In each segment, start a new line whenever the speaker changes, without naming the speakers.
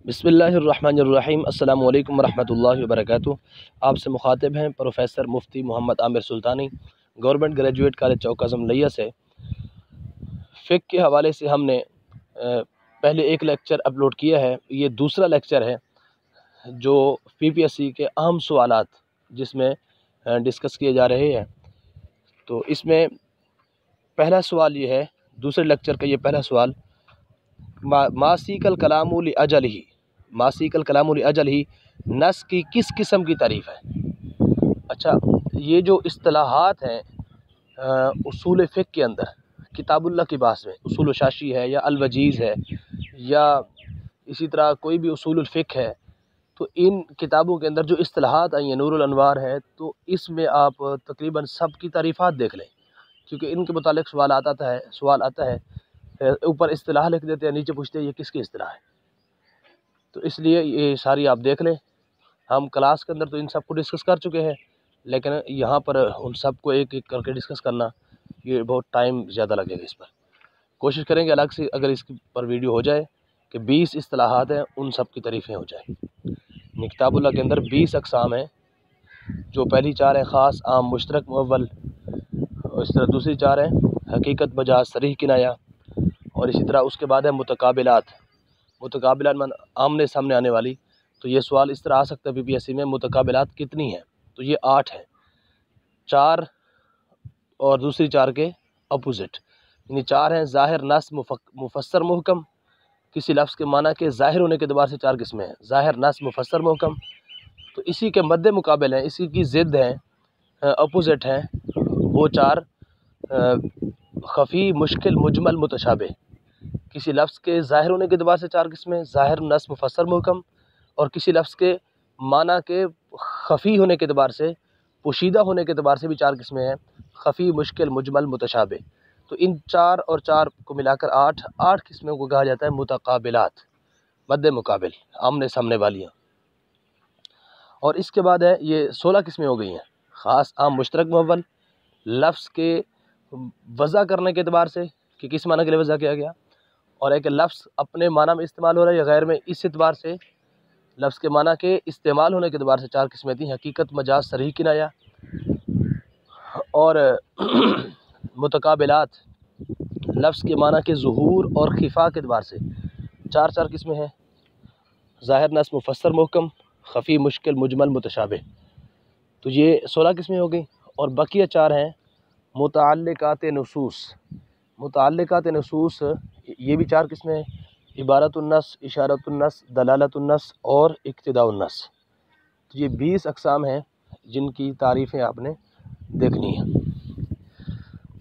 बिस्मिल्लाहिर्रहमानिर्रहीम अस्सलामु अलैकुम वरहमतुल्लाहि वबरकातुहू। आपसे मुखातिब हैं प्रोफेसर मुफ्ती मोहम्मद आमिर सुल्तानी, गवर्नमेंट ग्रेजुएट कॉलेज चौक आज़म लिया से। फ़िक़्ह के हवाले से हमने पहले एक लेक्चर अपलोड किया है, ये दूसरा लेक्चर है जो पीपीएससी के अहम सवालात जिसमें डिस्कस किए जा रहे हैं। तो इसमें पहला सवाल ये है, दूसरे लेक्चर का ये पहला सवाल, मासीकल कलामु लि अजलिही, मासीकल कलामु लि अजलिही नस की किस किस्म की तारीफ़ है। अच्छा, ये जो इस्तिलाहात हैं उसूल फ़िक़्ह के अंदर, किताबुल्लाह की बात में उसूल शाशी है या अल-वजीज़ है या इसी तरह कोई भी उसूल फ़िक़्ह है, तो इन किताबों के अंदर जो इस्तिलाहात आई हैं, नूरुल अनवार है, तो इसमें आप तकरीबन सब की तारीफ़ात देख लें, क्योंकि इनके मुतालिक सवाल आता है ऊपर इस्तिलाह लिख देते हैं, नीचे पूछते हैं ये किसकी इस्तिलाह है। तो इसलिए ये सारी आप देख लें। हम क्लास के अंदर तो इन सब को डिस्कस कर चुके हैं, लेकिन यहाँ पर उन सब को एक एक करके डिस्कस करना, ये बहुत टाइम ज़्यादा लगेगा। इस पर कोशिश करेंगे अलग से, अगर इस पर वीडियो हो जाए कि 20 इस्तिलाहात हैं, उन सब की तारीफ़ें हो जाए। किताबुल्लाह के अंदर 20 अक़साम हैं, जो पहली 4 हैं ख़ास, आम, मुश्तरक, मुअव्वल, और इस तरह दूसरी 4 हैं हकीकत, मजाज, सरीह, किनाया, और इसी तरह उसके बाद है मुतकाबिलात। मुतकाबिलात मन आमने सामने आने वाली। तो ये सवाल इस तरह आ सकता है पीपीएससी में, मुतकाबिलात कितनी हैं, तो ये 8 हैं, 4 और दूसरी 4 के अपोजिट, यानी 4 हैं ज़ाहिर, नस, मुफस्सर, मुहकम। किसी लफ्ज़ के माना के ज़ाहिर होने के एतबार से 4 किस्में हैं, ज़ाहिर, नस, मुफस्सर, मुहकम। तो इसी के मद्दे मुकाबिल हैं, इसी की ज़िद हैं, अपोजिट हैं वो 4, खफ़ी, मुश्किल, मुजमल, मुतशाबिह। किसी लफ्ज़ के ज़ाहिर होने के एतबार से 4 किस्में, ज़ाहिर, नस, मुफस्सर, मुहकम। और किसी लफ्ज़ के माना के खफ़ी होने के एतबार से, पोशीदा होने के एतबार से भी 4 किस्में हैं, खफ़ी, मुश्किल, मुजमल, मुतशाबिह। तो इन 4 और 4 को मिलाकर 8 किस्मों को कहा जाता है मुतकाबिलात, मद्दे मुकाबिल, आमने सामने वालियाँ। और इसके बाद है ये 16 किस्में हो गई हैं, ख़ास, आम, मुश्तरक, मुअव्वल। लफ्ज़ के वज़ा करने के एतबार से कि किस माना के लिए वज़ा किया गया, और एक लफ्ज़ अपने माना में इस्तेमाल हो रहा है या गैर में, इस एतबार से लफ्ज़ के माना के इस्तेमाल होने के एतबार से 4 किस्में थी, हकीकत, मजाज, सरीह, किनाया। और मुतकाबिलात लफ्ज़ के माना के ज़ुहूर और खिफा के एतबार से 4 किस्में हैं, ज़ाहिर, नस, मुफस्सर, मुहकम, खफ़ी, मुश्किल, मुजमल, मुतशाबिह। तो ये 16 किस्में हो गई। और बकिया 4 हैं मुतअल्लिक़ात नसूस। मुतअल्लिक़ात नसूस ये भी 4 किस्में हैं, इबारतुन्नस, इशारतुन्नस, दलालतुन्नस और इक्तिदाउन्नस। तो ये 20 अक़साम हैं जिनकी तारीफ़ें आपने देखनी है।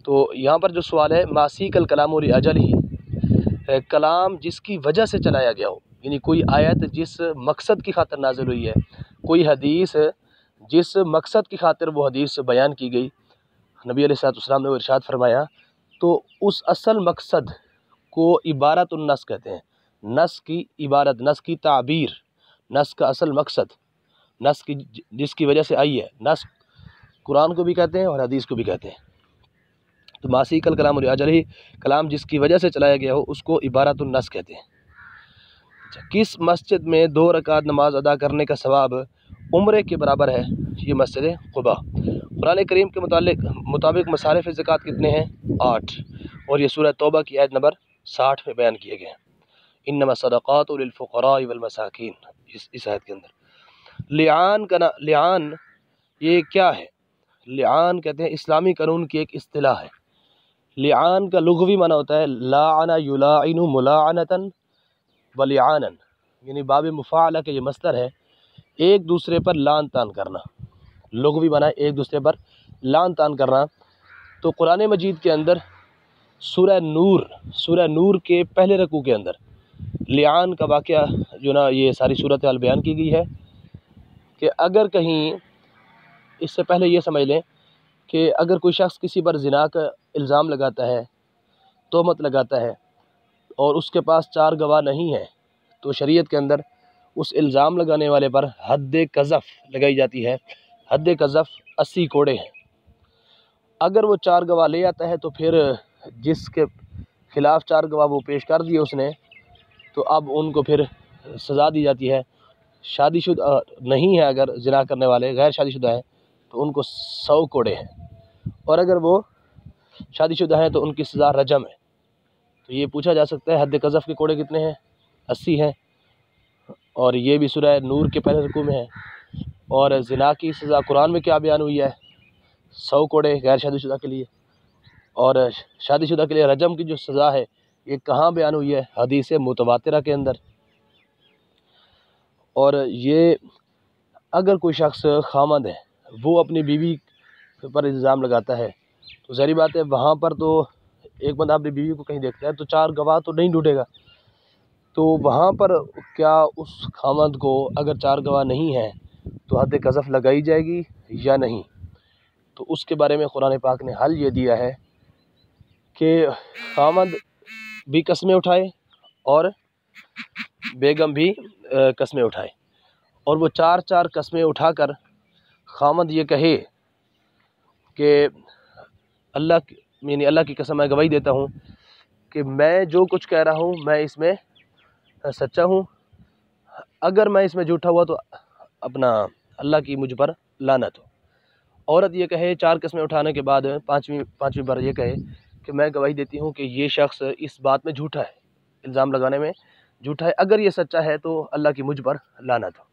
तो यहाँ पर जो सवाल है, मासीकल कलामु लि अजलिही, कलाम जिसकी वजह से चलाया गया हो, यानी कोई आयत जिस मकसद की खातिर नाज़िल हुई है, कोई हदीस जिस मकसद की खातिर वो हदीस बयान की गई, नबी अलैहिस्सलाम ने वो इरशाद फरमाया, तो उस असल मकसद को इबारतुन्नस कहते हैं। नस की इबारत, नस की ताबीर, नस का असल मकसद, नस की जिसकी वजह से आई है, नस कुरान को भी कहते हैं और हदीस को भी कहते हैं। तो मासीकल कलाम लि अजलिही, कलाम जिसकी वजह से चलाया गया हो, उसको इबारतुन्नस कहते हैं। किस मस्जिद में 2 रकात नमाज अदा करने का सवाब उम्रे के बराबर है, ये मस्जिद क़ुबा। कुरान करीम के मुताबिक मसारिफ़ ज़कात कितने हैं, 8, और ये सूरह तौबा की आयत नंबर 60 में बयान किए गए हैं। इन्नमा सदक़ातु लिल फ़ुक़राइ वल मसाकीन, इस आयत के अंदर। लिआन ये क्या है? लिआन कहते हैं इस्लामी कानून की एक इस्तिलाह है। लिआन का लुग़वी माना होता है लाअना युलाइनु मुलाअनतन व लिआनन, यानी बाब मुफ़ाअला के ये मस्दर है, एक दूसरे पर लान तान करना। लुग़वी माना एक दूसरे पर लान तान करना। तो कुरान मजीद के अंदर सूरह नूर के पहले रकू के अंदर लिआन का वाक़या जो ना, ये सारी सूरत हाल बयान की गई है कि अगर कहीं, इससे पहले ये समझ लें कि अगर कोई शख्स किसी पर ज़िना का इल्ज़ाम लगाता है, तोहमत लगाता है, और उसके पास 4 गवाह नहीं है, तो शरीयत के अंदर उस इल्ज़ाम लगाने वाले पर हद्द क़ज़फ़ लगाई जाती है। हद्द क़ज़फ़ 80 कोड़े हैं। अगर वो 4 गवाह ले आता है, तो फिर जिसके ख़िलाफ़ 4 गवाह वो पेश कर दिए उसने, तो अब उनको फिर सज़ा दी जाती है। शादीशुदा नहीं है, अगर ज़िना करने वाले गैर शादीशुदा हैं तो उनको 100 कोड़े हैं, और अगर वो शादीशुदा हैं तो उनकी सज़ा रजम है। तो ये पूछा जा सकता है हद क़ज़फ़ के कोड़े कितने हैं? 80 हैं, और ये भी सूरह नूर के पहले रुकू में है। और ज़िना की सज़ा कुरान में क्या बयान हुई है? 100 कोड़े गैर शादीशुदा के लिए, और शादीशुदा के लिए रजम की जो सज़ा है ये कहाँ बयान हुई है? हदीस मुतवातिरा के अंदर। और ये अगर कोई शख्स खामद है वो अपनी बीवी पर इल्ज़ाम लगाता है तो ज़ाहिर बात है वहाँ पर तो एक बंदा अपनी बीवी को कहीं देखता है तो 4 गवाह तो नहीं ढूंढेगा। तो वहाँ पर क्या उस खामद को अगर 4 गवाह नहीं हैं तो हद क़ज़फ़ लगाई जाएगी या नहीं? तो उसके बारे में कुरान पाक ने हल ये दिया है कि खामद भी कस्में उठाए और बेगम भी कस्में उठाए, और वो 4-4 कस्में उठाकर खामद ये कहे कि अल्लाह की कसम मैं गवाही देता हूँ कि मैं जो कुछ कह रहा हूँ मैं इसमें सच्चा हूँ, अगर मैं इसमें झूठा हुआ तो अपना अल्लाह की मुझ पर लानत हो। औरत ये कहे 4 कस्में उठाने के बाद पाँचवीं बार ये कहे कि मैं गवाही देती हूँ कि ये शख्स इस बात में झूठा है, इल्ज़ाम लगाने में झूठा है, अगर ये सच्चा है तो अल्लाह की मुझ पर लानत हो।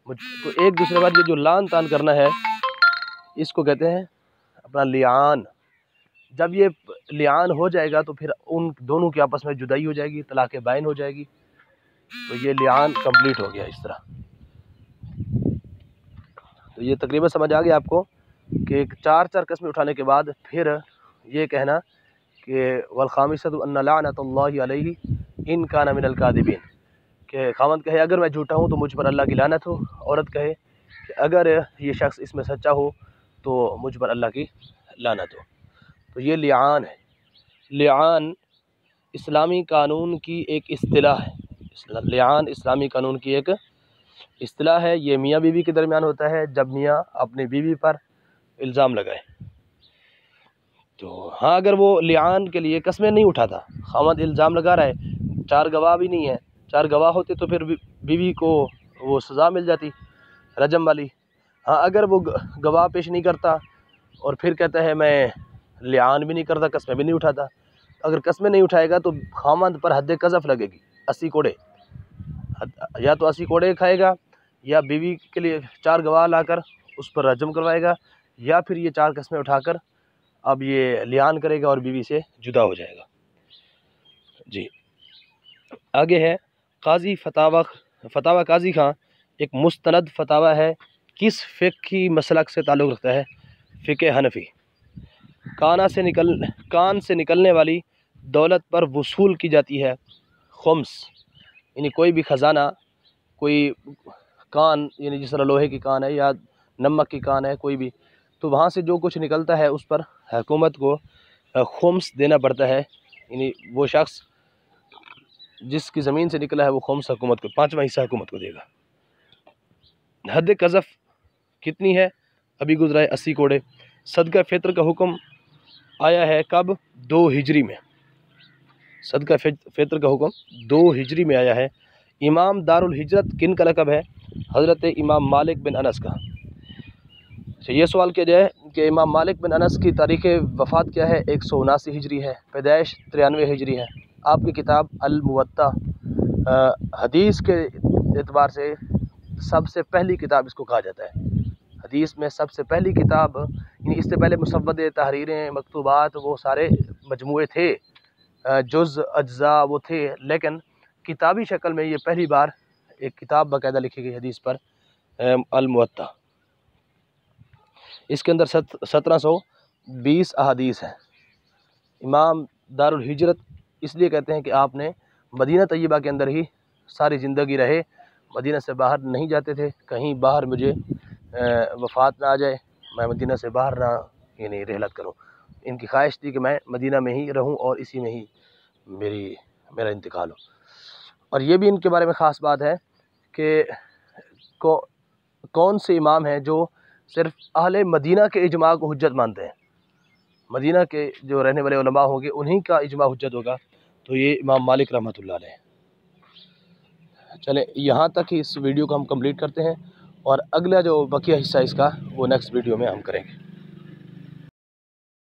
तो एक दूसरे बार ये जो लान तान करना है इसको कहते हैं अपना लिआन। जब ये लिआन हो जाएगा तो फिर उन दोनों की आपस में जुदाई हो जाएगी, तलाक़ बाइन हो जाएगी। तो ये लिआन कंप्लीट हो गया इस तरह। तो ये तकरीबन समझ आ गया आपको कि 4-4 कस्में उठाने के बाद फिर ये कहना कि वल खामिसतु अन्ना लानतुल्लाहि अलैहि इन काना मिनल कादिबीन, कि खामद कहे अगर मैं झूठा हूँ तो मुझ पर अल्लाह की लानत हो, औरत कहे कि अगर ये शख्स इसमें सच्चा हो तो मुझ पर अल्लाह की लानत हो। तो ये लिआन है। लिआन इस्लामी कानून की एक इस्तिलाह है। लिआन इस्लामी कानून की एक इस्तिलाह है। ये मियाँ बीवी के दरमियान होता है जब मियाँ अपनी बीवी पर इल्ज़ाम लगाए। तो हाँ, अगर वो लिआन के लिए कस्में नहीं उठाता, खामद इल्ज़ाम लगा रहा है, 4 गवाह भी नहीं है, 4 गवाह होते तो फिर बीवी को वो सज़ा मिल जाती रजम वाली। हाँ, अगर वो गवाह पेश नहीं करता और फिर कहता है मैं लिआन भी नहीं करता, कस्में भी नहीं उठाता, अगर कस्में नहीं उठाएगा तो खामद पर हद क़ज़फ़ लगेगी, 80 कोड़े। या तो 80 कोड़े खाएगा, या बीवी के लिए 4 गवाह लाकर उस पर रजम करवाएगा, या फिर ये 4 कस्में उठाकर अब ये लिआन करेगा और बीवी से जुदा हो जाएगा। जी, आगे है काजी फतावा काजी खां एक मुस्तनद फतावा है। किस फ़िक़्ही मसलक से ताल्लुक़ रखता है? फ़िक़्ह हनफ़ी। कान से निकलने वाली दौलत पर वसूल की जाती है खुम्स, यानी कोई भी ख़जाना, कोई कान, यानी जिस तरह लोहे की कान है या नमक की कान है कोई भी, तो वहाँ से जो कुछ निकलता है उस पर हुकूमत को खुम्स देना पड़ता है। यानी वो शख्स जिसकी ज़मीन से निकला है वो खुम्स हुकूमत को, 5वां हिस्सा हुकूमत को देगा। हद क़ज़फ़ कितनी है? अभी गुजरा है 80 कोड़े। सदका फ़ित्र का हुक्म आया है कब? 2 हिजरी में। सदका फ़ित्र का हुक्म 2 हिजरी में आया है। इमाम दारुल हिजरत किन का लक़ब है? हज़रत इमाम मालिक बिन अनस का। अच्छा, ये सवाल किया जाए कि इमाम मालिक बिन अनस की तारीख़ वफ़ात क्या है? 179 हिजरी है। पैदाइश 93 हिजरी है। आपकी किताब अल मुवत्ता हदीस के एतबार से सबसे पहली किताब इसको कहा जाता है। हदीस में सबसे पहली किताब, इससे पहले मुसव्वद, तहरीरें, मकतूबात वो सारे मजमूए थे, जुज़ अज्जा वो थे, लेकिन किताबी शक्ल में ये पहली बार एक किताब बाकायदा लिखी गई हदीस पर, अल मुवत्ता। इसके अंदर 1720 अहादीस हैं। इमाम दारुल हिजरत इसलिए कहते हैं कि आपने मदीना तैयबा के अंदर ही सारी ज़िंदगी रहे, मदीना से बाहर नहीं जाते थे। कहीं बाहर मुझे वफ़ात ना आ जाए, मैं मदीना से बाहर ना यानी रहलत करूँ। इनकी ख्वाहिश थी कि मैं मदीना में ही रहूँ और इसी में ही मेरा इंतकाल हो। और ये भी इनके बारे में ख़ास बात है कि कौन से इमाम हैं जो सिर्फ़ अहले मदीना के इजमा को हुज्जत मानते हैं। मदीना के जो रहने वाले उलमा होंगे उन्हीं का इजमा हुज्जत होगा, तो ये इमाम मालिक रहमतुल्लाह अलैह। चलें, यहाँ तक ही इस वीडियो को हम कंप्लीट करते हैं और अगला जो बकिया हिस्सा इसका वो नेक्स्ट वीडियो में हम करेंगे।